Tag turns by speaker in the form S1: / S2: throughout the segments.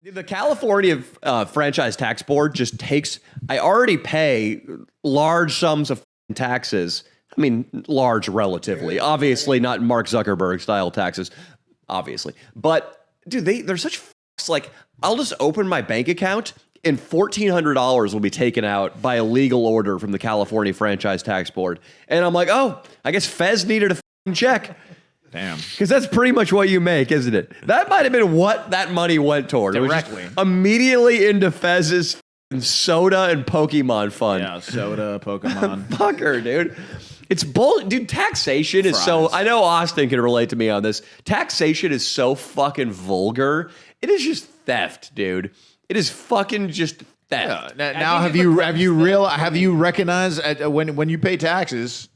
S1: The California franchise tax board just takes. I already pay large sums of taxes. I mean, large relatively. Obviously, not Mark Zuckerberg style taxes. Obviously, but dude, they're such f***s. Like, I'll just open my bank account and $1,400 will be taken out by a legal order from the California franchise tax board, and I'm like, oh, I guess Fez needed a f***ing check.
S2: Damn.
S1: Because that's pretty much what you make, isn't it? That might have been what that money went toward.
S2: Directly.
S1: It was immediately into Fez's soda and Pokemon fund.
S2: Yeah, soda, Pokemon.
S1: Fucker, dude. It's bull. Dude, taxation is so... I know Austin can relate to me on this. Taxation is so fucking vulgar. It is just theft, dude. It is fucking just theft.
S2: Yeah. Now, have you recognized when you pay taxes...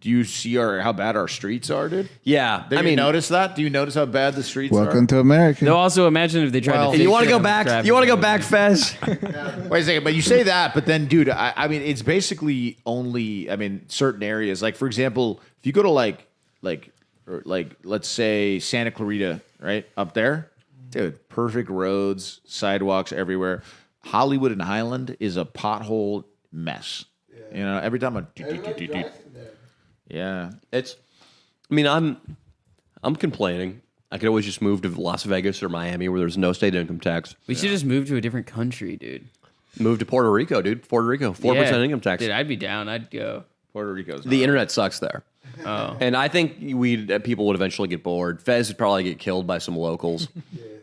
S2: Do you see how bad our streets are, dude?
S1: Yeah.
S2: Do you notice that? Do you notice how bad the streets are?
S3: Welcome to America.
S4: They'll also imagine if they tried to.
S1: You want to go back? You want to go back, Fez?
S2: Wait a second, but you say that, but then, dude, I mean, it's basically only, certain areas. Like, for example, if you go to like, let's say Santa Clarita, right up there, dude, perfect roads, sidewalks everywhere. Hollywood and Highland is a pothole mess. Yeah. You know, every time yeah,
S1: I'm complaining. I could always just move to Las Vegas or Miami where there's no state income tax.
S4: We should just move to a different country, dude.
S1: Move to Puerto Rico, dude. Puerto Rico, 4% income tax.
S4: Dude, I'd be down. I'd go.
S2: Puerto Rico's
S1: the internet sucks there.
S4: Oh,
S1: and I think people would eventually get bored. Fez would probably get killed by some locals.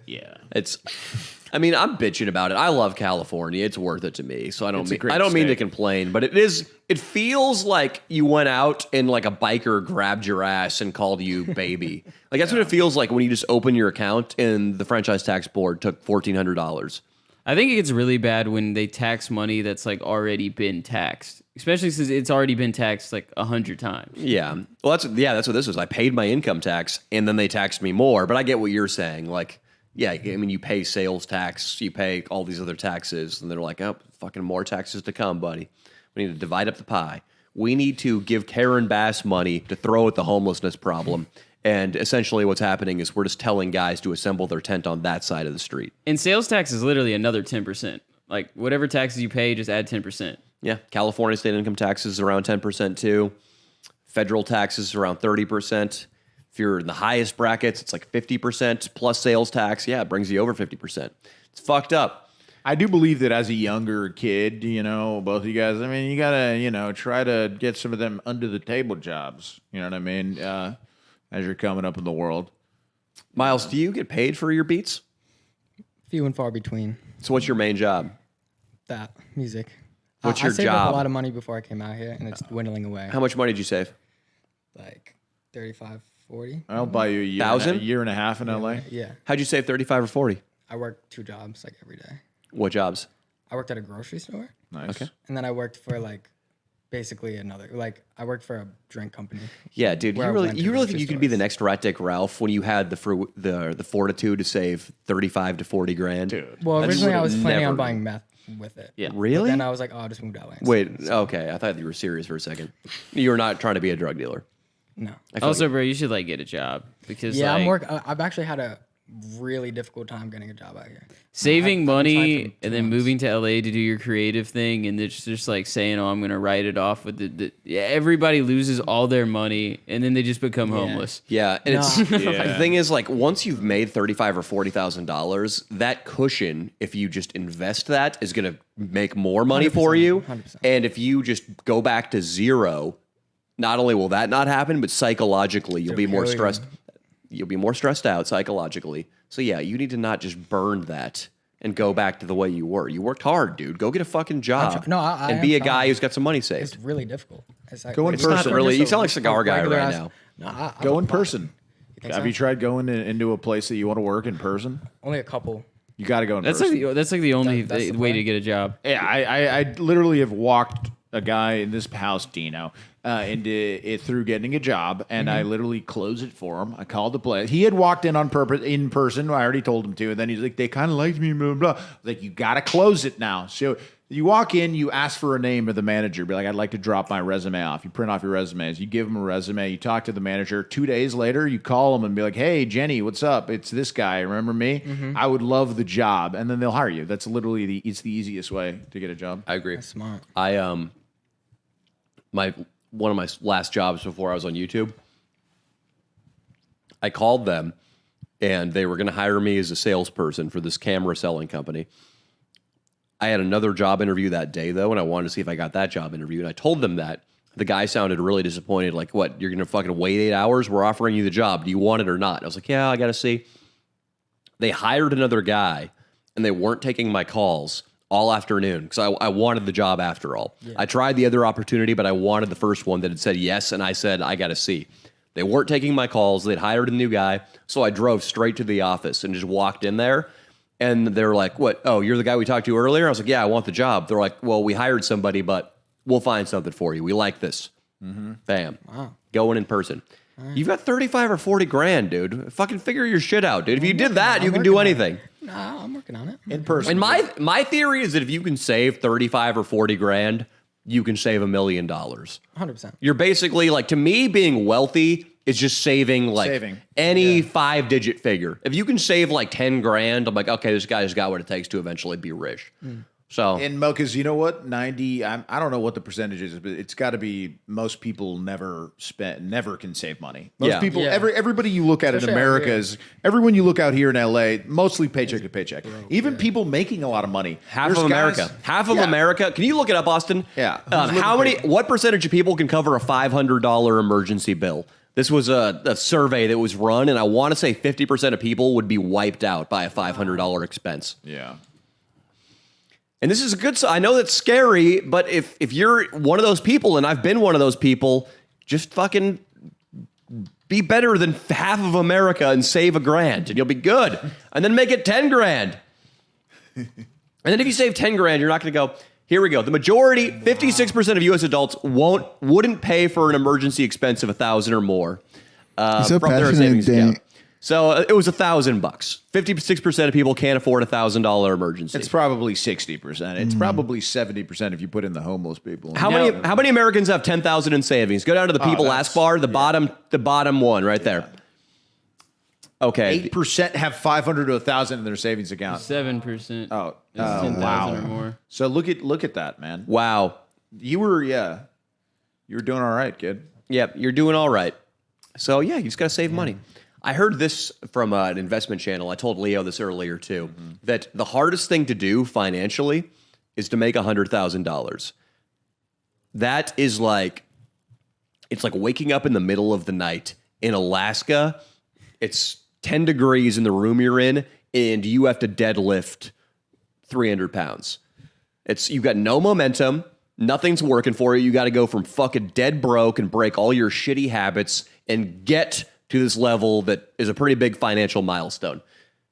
S2: Yeah,
S1: I'm bitching about it. I love California. It's worth it to me. So I don't
S2: state.
S1: mean to complain, but it feels like you went out and like a biker grabbed your ass and called you baby. Like that's what it feels like when you just open your account and the franchise tax board took $1,400.
S4: I think it gets really bad when they tax money that's like already been taxed, especially since it's already been taxed like 100 times.
S1: Yeah. Well, that's what this was. I paid my income tax and then they taxed me more, but I get what you're saying. Like, yeah, I mean, you pay sales tax, you pay all these other taxes, and they're like, oh, fucking more taxes to come, buddy. We need to divide up the pie. We need to give Karen Bass money to throw at the homelessness problem. And essentially what's happening is we're just telling guys to assemble their tent on that side of the street.
S4: And sales tax is literally another 10%. Like, whatever taxes you pay, just add 10%.
S1: Yeah, California state income taxes is around 10% too. Federal taxes around 30%. If you're in the highest brackets, it's like 50% plus sales tax. Yeah, it brings you over 50%. It's fucked up.
S2: I do believe that as a younger kid, you know, both of you guys, I mean, you gotta, you know, try to get some of them under the table jobs. You know what I mean? As you're coming up in the world.
S1: Miles, do you get paid for your beats?
S5: Few and far between.
S1: So what's your main job?
S5: That music.
S1: What's your
S5: I saved
S1: job?
S5: up a lot of money before I came out here, and it's dwindling away.
S1: How much money did you save?
S5: Like 35, 40.
S2: I'll buy you a year and a half in LA.
S5: Yeah.
S1: How'd you save 35 or 40?
S5: I worked 2 jobs like every day.
S1: What jobs?
S5: I worked at a grocery store.
S2: Nice.
S1: Okay.
S5: And then I worked for like basically I worked for a drink company.
S1: Yeah, dude, you
S5: where I
S1: really
S5: went to
S1: think
S5: grocery
S1: you could be the
S5: stores.
S1: next Rat Dick Ralph when you had the fortitude to save 35 to 40 grand?
S2: Dude.
S5: Well,
S1: That's
S5: originally I was planning
S1: never-
S5: on buying meth with it.
S4: Yeah.
S1: Really?
S5: But then I was like, oh, I'll just move to LA.
S1: Wait, okay. I thought you were serious for a second. You were not trying to be a drug dealer.
S5: No.
S1: I feel
S4: Also,
S1: like-
S4: bro, you should like get a job because
S5: Yeah,
S4: like,
S5: I've actually had a really difficult time getting a job out here.
S4: saving
S5: I've tried
S4: money
S5: for 2
S4: and then
S5: months.
S4: moving to LA to do your creative thing and it's just like saying, oh, I'm gonna write it off with yeah, everybody loses all their money and then they just become homeless.
S1: Yeah, and
S5: No.
S1: it's the thing is like once you've made $35,000 or $40,000, that cushion, if you just invest that, is going to make more money for
S5: 100%,
S1: you.
S5: 100%.
S1: And if you just go back to zero, not only will that not happen, but psychologically you'll be more
S5: here we go.
S1: stressed. You'll be more stressed out psychologically. So yeah, you need to not just burn that and go back to the way you were. You worked hard, dude. Go get a fucking job.
S5: I
S1: and
S5: am
S1: be a
S5: trying.
S1: guy who's got some money saved.
S5: It's really difficult.
S2: Go in
S1: It's not
S2: person.
S1: really. You sound like cigar guy
S5: regular
S1: right
S5: ass-
S1: now.
S5: No,
S2: Go in person.
S5: think
S2: Have
S5: so?
S2: you tried going into a place that you want to work in person?
S5: Only a couple.
S2: You got to go in
S4: That's
S2: person.
S4: like that's like the only
S5: That's the
S4: way
S5: plan.
S4: to get a job.
S2: Yeah, I literally have walked a guy in this house, Dino, into it through getting a job, and I literally closed it for him. I called the place. He had walked in on purpose in person. I already told him to, and then he's like, "They kind of liked me." Blah blah. I was like, "You got to close it now." So You walk in, you ask for a name of the manager, be like, I'd like to drop my resume off. You print off your resumes. You give them a resume. You talk to the manager. 2 days later, you call them and be like, hey, Jenny, what's up? It's this guy. Remember me? I would love the job. And then they'll hire you. That's literally it's the easiest way to get a job.
S1: I agree.
S5: That's smart.
S1: One of my last jobs before I was on YouTube, I called them and they were going to hire me as a salesperson for this camera selling company. I had another job interview that day, though, and I wanted to see if I got that job interview. And I told them that. The guy sounded really disappointed. Like, what, you're going to fucking wait 8 hours? We're offering you the job. Do you want it or not? I was like, yeah, I got to see. They hired another guy, and they weren't taking my calls all afternoon because I wanted the job after all. Yeah. I tried the other opportunity, but I wanted the first one that had said yes, and I said, I got to see. They weren't taking my calls. They'd hired a new guy, so I drove straight to the office and just walked in there. And they're like, what? Oh, you're the guy we talked to earlier? I was like, yeah, I want the job. They're like, well, we hired somebody, but we'll find something for you. We like this. Bam. Wow. Going in person. You've got 35 or 40 grand, dude. Fucking figure your shit out, dude. If you did that, you can do anything.
S5: Nah, I'm working on it.
S2: In person.
S1: And my theory is that if you can save 35 or 40 grand, you can save $1 million.
S5: 100%.
S1: You're basically like, to me, being wealthy is just saving any 5-digit figure. If you can save like 10 grand, I'm like, okay, this guy's got what it takes to eventually be rich. So,
S2: and Mocha's, you know what? 90, I don't know what the percentage is, but it's got to be most people never can save money. Most people, everybody you look at in America is, everyone you look out here in LA, mostly paycheck to paycheck. Even people making a lot of money.
S1: Half of America. Can you look it up, Austin?
S2: Yeah.
S1: What percentage of people can cover a $500 emergency bill? This was a survey that was run, and I want to say 50% of people would be wiped out by a $500 expense.
S2: Yeah.
S1: And this is a good. I know that's scary, but if you're one of those people, and I've been one of those people, just fucking be better than half of America and save $1 grand, and you'll be good. And then make it 10 grand. And then if you save 10 grand, you're not going to go. Here we go. The majority, 56% of U.S. adults wouldn't pay for an emergency expense of $1,000 or more
S3: so
S1: from their
S3: passionate,
S1: savings
S3: Danny.
S1: account. So it was $1,000. 56% of people can't afford $1,000 emergency.
S2: It's probably 60%. It's probably 70% if you put in the homeless people.
S1: How many Americans have 10,000 in savings? Go down to the people ask bar, the bottom one right there. Okay.
S2: 8% have 500 to 1,000 in their savings account.
S4: 7%.
S2: Oh,
S4: It's 10,000
S2: wow.
S4: or more.
S2: So look at that, man.
S1: Wow.
S2: You were doing all right, kid.
S1: Yep, you're doing all right. So yeah, you just got to save money. I heard this from an investment channel. I told Leo this earlier too, that the hardest thing to do financially is to make $100,000. That is like, it's like waking up in the middle of the night in Alaska. It's 10 degrees in the room you're in, and you have to deadlift 300 pounds. You've got no momentum. Nothing's working for you. You got to go from fucking dead broke and break all your shitty habits and get to this level that is a pretty big financial milestone.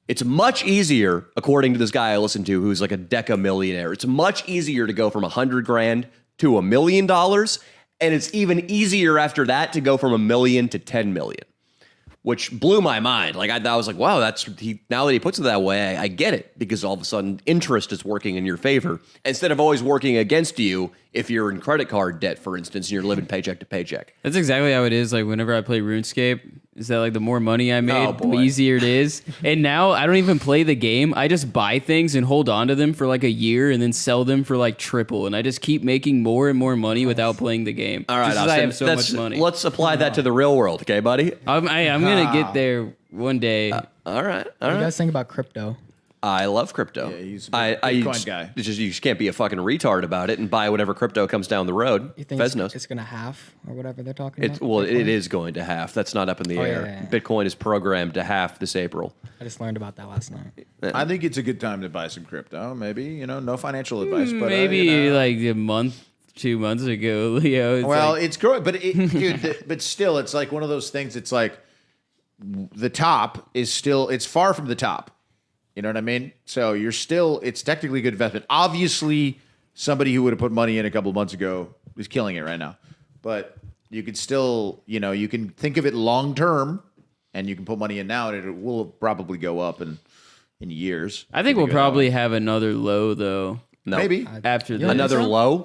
S1: It's much easier, according to this guy I listened to, who's like a deca millionaire. It's much easier to go from 100 grand to $1 million. And it's even easier after that to go from 1 million to 10 million. Which blew my mind. Like I was like, wow, now that he puts it that way, I get it, because all of a sudden interest is working in your favor instead of always working against you if you're in credit card debt, for instance, and you're living paycheck to paycheck.
S4: That's exactly how it is. Like whenever I play RuneScape, is that like the more money I made, the easier it is. And now I don't even play the game. I just buy things and hold on to them for like a year and then sell them for like triple. And I just keep making more and more money without playing the game.
S1: All right,
S4: just 'cause I have so much money.
S1: Let's apply that to the real world, okay, buddy?
S4: I'm gonna get there one day.
S1: All right.
S5: What do you guys think about crypto?
S1: I love crypto.
S2: Yeah, he's a Bitcoin guy.
S1: You just can't be a fucking retard about it and buy whatever crypto comes down the road.
S5: You think
S1: Fez knows.
S5: it's going to half or whatever they're talking about?
S1: Well,
S5: Bitcoin?
S1: it is going to half. That's not up in the air.
S5: Yeah.
S1: Bitcoin is programmed to half this April.
S5: I just learned about that last night.
S2: I think it's a good time to buy some crypto. Maybe, no financial advice, but
S4: Maybe like a month, 2 months ago, Leo.
S2: It's growing, but dude, but still, it's like one of those things. It's like the top is still, it's far from the top. You know what I mean? So it's technically a good investment. Obviously, somebody who would have put money in a couple of months ago is killing it right now. But you could still, you can think of it long term, and you can put money in now, and it will probably go up in years.
S4: I think we'll probably have another low though.
S1: No.
S2: Maybe.
S4: after
S5: Yeah,
S4: this.
S1: Another
S5: so?
S1: low?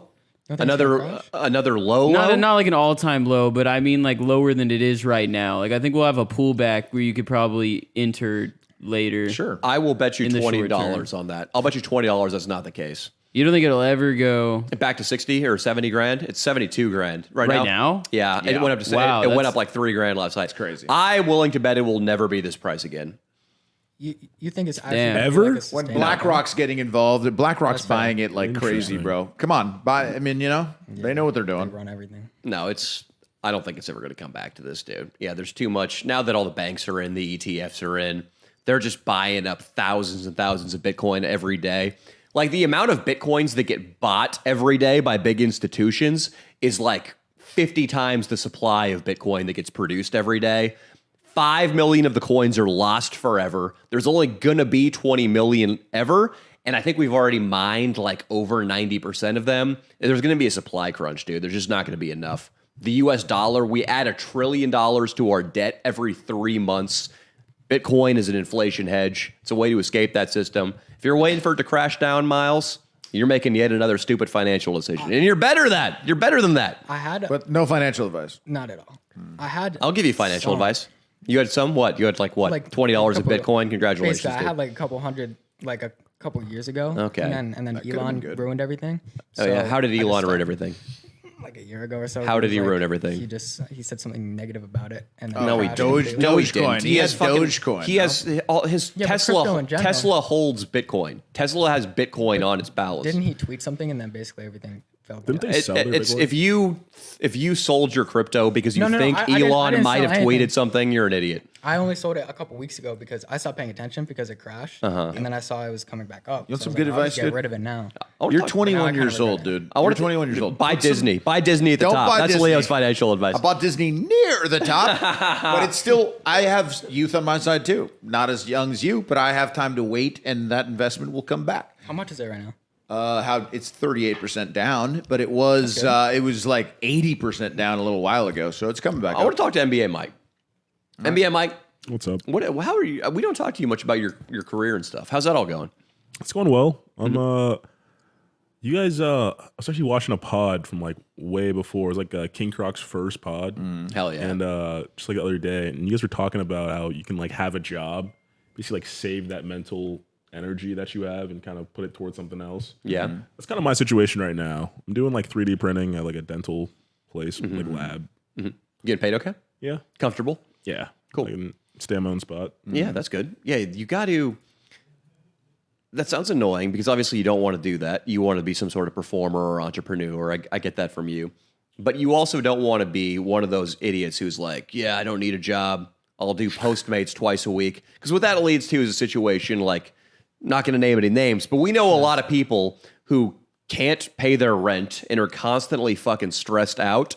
S5: Don't think it's gonna
S1: Another
S5: crash?
S1: another low?
S4: Not like an all-time low, but I mean like lower than it is right now. Like I think we'll have a pullback where you could probably enter later.
S2: Sure.
S1: I will bet you
S4: In the short
S1: $20 on that. I'll bet you $20 that's not the case.
S4: You don't think it'll ever go?
S1: Back to 60 or 70 grand? It's 72 grand right now.
S4: Right now?
S1: Yeah, it
S2: Yeah.
S1: went up to
S4: Wow,
S1: it went
S4: that's-
S1: up like 3 grand last night. It's
S2: crazy.
S1: I'm willing to bet it will never be this price again.
S5: You think it's actually
S4: Damn.
S5: gonna be
S3: Ever?
S5: like a
S2: When
S5: sustainable-
S2: BlackRock's getting involved, BlackRock's
S5: That's fair.
S2: buying it like crazy, bro. Come on, buy. I mean, they know what they're
S5: They
S2: doing.
S5: run everything.
S1: No, I don't think it's ever going to come back to this, dude. Yeah, there's too much. Now that all the banks are in, the ETFs are in, they're just buying up thousands and thousands of Bitcoin every day. Like the amount of Bitcoins that get bought every day by big institutions is like 50 times the supply of Bitcoin that gets produced every day. 5 million of the coins are lost forever. There's only going to be 20 million ever. And I think we've already mined like over 90% of them. There's going to be a supply crunch, dude. There's just not going to be enough. The US dollar, we add $1 trillion to our debt every 3 months. Bitcoin is an inflation hedge. It's a way to escape that system. If you're waiting for it to crash down, Miles, you're making yet another stupid financial decision. And you're better than that. You're better than that.
S5: I had
S2: But no financial advice.
S5: not at all. I had.
S1: I'll give you financial
S5: some-
S1: advice. You had some what? You had like what?
S5: like
S1: $20 of
S5: couple-
S1: Bitcoin? Congratulations,
S5: Basically, I
S1: dude.
S5: had like a couple hundred, like a couple years ago.
S1: Okay.
S5: And then
S2: could've been
S5: Elon
S2: good.
S5: ruined everything.
S1: Oh yeah. How did
S5: I just
S1: Elon ruin
S5: stopped,
S1: everything?
S5: Like a year ago or so.
S1: How did he
S5: was
S1: ruin everything?
S5: He said something negative about it. And then
S1: No, he
S5: crashed
S1: didn't.
S5: completely.
S1: No, he
S2: Dogecoin.
S1: didn't.
S2: He has
S1: fucking-
S2: Dogecoin,
S1: He
S2: no?
S1: has all his
S5: Yeah, but crypto
S1: Tesla.
S5: in general.
S1: Tesla holds Bitcoin. Tesla has Bitcoin on its balance.
S5: Didn't he tweet something and then basically everything fell
S3: Didn't
S5: apart?
S3: they sell their
S1: It's
S3: Bitcoin?
S1: if you sold your crypto because you
S5: No,
S1: think
S5: I didn't- I
S1: Elon
S5: didn't
S1: might
S5: sell
S1: have tweeted
S5: anything.
S1: something, you're an idiot.
S5: I only sold it a couple weeks ago because I stopped paying attention because it crashed, and then I saw it was coming back up.
S2: You want
S5: So I
S2: some
S5: was
S2: good
S5: like, I'll
S2: advice,
S5: just get
S2: dude?
S5: rid of it now.
S2: You're
S5: Now I
S2: 21
S5: kinda
S2: years
S5: regret
S2: old,
S5: it.
S2: dude.
S1: I
S2: You're
S1: want
S2: 21 years old.
S1: Buy
S2: Put some-
S1: Disney. Buy Disney at the
S2: Don't
S1: top.
S2: buy
S1: That's
S2: Disney.
S1: Leo's financial advice.
S2: I bought Disney near the top, but it's still, I have youth on my side too. Not as young as you, but I have time to wait and that investment will come back.
S5: How much is it right now?
S2: How it's 38% down, but it was like 80% down a little while ago, so it's coming back.
S1: I want
S2: up.
S1: to talk to NBA Mike. NBA Mike,
S3: What's up?
S1: how are you? We don't talk to you much about your career and stuff. How's that all going?
S3: It's going well. You guys, I was actually watching a pod from like way before. It was like King Croc's first pod.
S1: Hell yeah.
S3: And just like the other day, and you guys were talking about how you can like have a job, basically like save that mental energy that you have and kind of put it towards something else.
S1: Yeah.
S3: That's kind of my situation right now. I'm doing like 3D printing at like a dental place, like lab.
S1: Getting paid okay?
S3: Yeah.
S1: Comfortable?
S3: Yeah.
S1: Cool.
S3: I can stay on my own spot.
S1: Yeah, that's good. Yeah, you got to. That sounds annoying because obviously you don't want to do that. You want to be some sort of performer or entrepreneur. I get that from you. But you also don't want to be one of those idiots who's like, yeah, I don't need a job. I'll do Postmates twice a week. Because what that leads to is a situation like, not going to name any names, but we know a lot of people who can't pay their rent and are constantly fucking stressed out.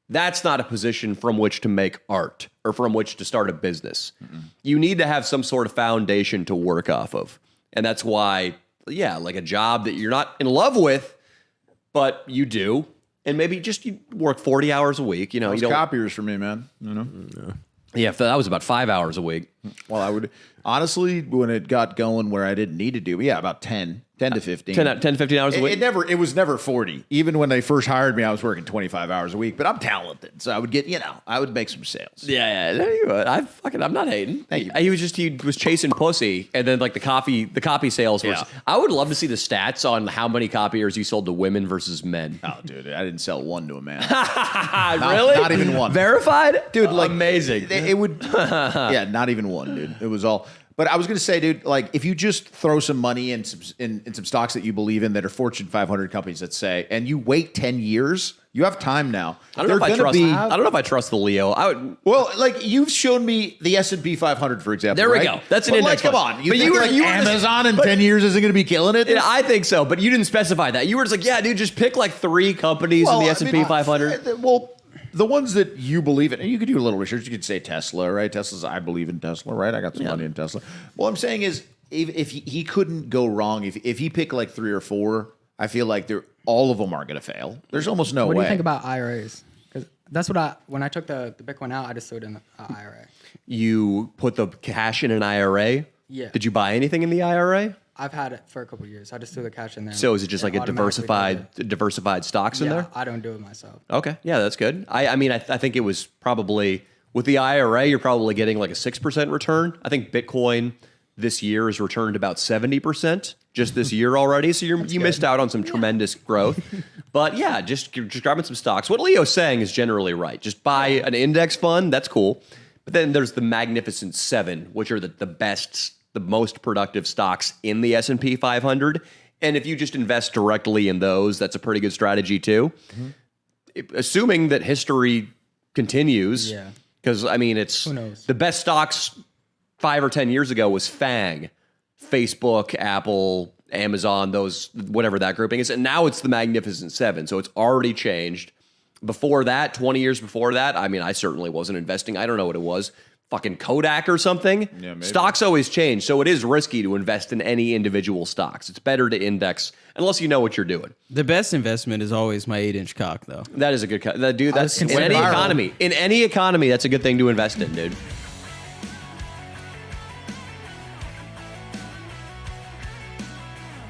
S1: That's not a position from which to make art or from which to start a business. You need to have some sort of foundation to work off of. And that's why, yeah, like a job that you're not in love with, but you do. And maybe just you work 40 hours a week. You know,
S2: Those
S1: you don't.
S2: copiers for me, man. You know.
S1: Yeah, that was about 5 hours a week.
S2: Well, I would honestly, when it got going where I didn't need to do, yeah, about 10 to 15.
S1: 10 to 15 hours a week.
S2: It was never 40. Even when they first hired me, I was working 25 hours a week, but I'm talented. So I would get, I would make some sales.
S1: Yeah, there you go. I'm not hating.
S2: Thank you.
S1: He was chasing pussy, and then like the copy sales was.
S2: Yeah.
S1: I would love to see the stats on how many copiers you sold to women versus men.
S2: Oh, dude, I didn't sell one to a man.
S1: Really?
S2: Not even one.
S1: Verified,
S2: Dude, like
S1: amazing.
S2: It would, yeah, not even one, dude. It was all. But I was gonna say, dude, like if you just throw some money in some stocks that you believe in that are Fortune 500 companies, let's say, and you wait 10 years, you have time now.
S1: I don't know if I trust the Leo. I would.
S2: Well, like you've shown me the S&P 500, for example.
S1: There we
S2: right?
S1: go. That's an
S2: But,
S1: index
S2: like, come
S1: fund.
S2: on. You
S1: But
S2: think
S1: you were-
S2: like
S1: you were-
S2: Amazon in 10 years isn't going to be killing it?
S1: Yeah, I think so, but you didn't specify that. You were just like, yeah, dude, just pick like 3 companies in the S&P 500.
S2: Well, the ones that you believe in, and you could do a little research. You could say Tesla, right? I believe in Tesla, right? I got some money in Tesla. What I'm saying is, if he couldn't go wrong, if he picked like 3 or 4, I feel like all of them are going to fail. There's almost no way.
S5: What do you think about IRAs? Because that's what when I took the Bitcoin out, I just threw it in an IRA.
S1: You put the cash in an IRA.
S5: Yeah.
S1: Did you buy anything in the IRA?
S5: I've had it for a couple of years. I just threw the cash in there.
S1: So is it just like a diversified stocks in there?
S5: I don't do it myself.
S1: Okay, yeah, that's good. I mean, I think it was probably with the IRA, you're probably getting like a 6% return. I think Bitcoin this year has returned about 70% just this year already. So you missed out on some tremendous growth. But yeah, just grabbing some stocks. What Leo's saying is generally right. Just buy an index fund. That's cool. But then there's the Magnificent Seven, which are the best, the most productive stocks in the S&P 500. And if you just invest directly in those, that's a pretty good strategy too. Assuming that history continues.
S5: Yeah.
S1: Because, I mean, it's
S5: Who knows?
S1: the best stocks 5 or 10 years ago was FANG, Facebook, Apple, Amazon, those, whatever that grouping is. And now it's the Magnificent Seven. So it's already changed. Before that, 20 years before that, I mean, I certainly wasn't investing. I don't know what it was. Fucking Kodak or something.
S2: Yeah, maybe.
S1: Stocks always change. So it is risky to invest in any individual stocks. It's better to index unless you know what you're doing.
S4: The best investment is always my 8-inch cock, though.
S1: That is a good, dude. That's in
S5: considered
S1: any
S5: viral.
S1: economy. In any economy, that's a good thing to invest in, dude.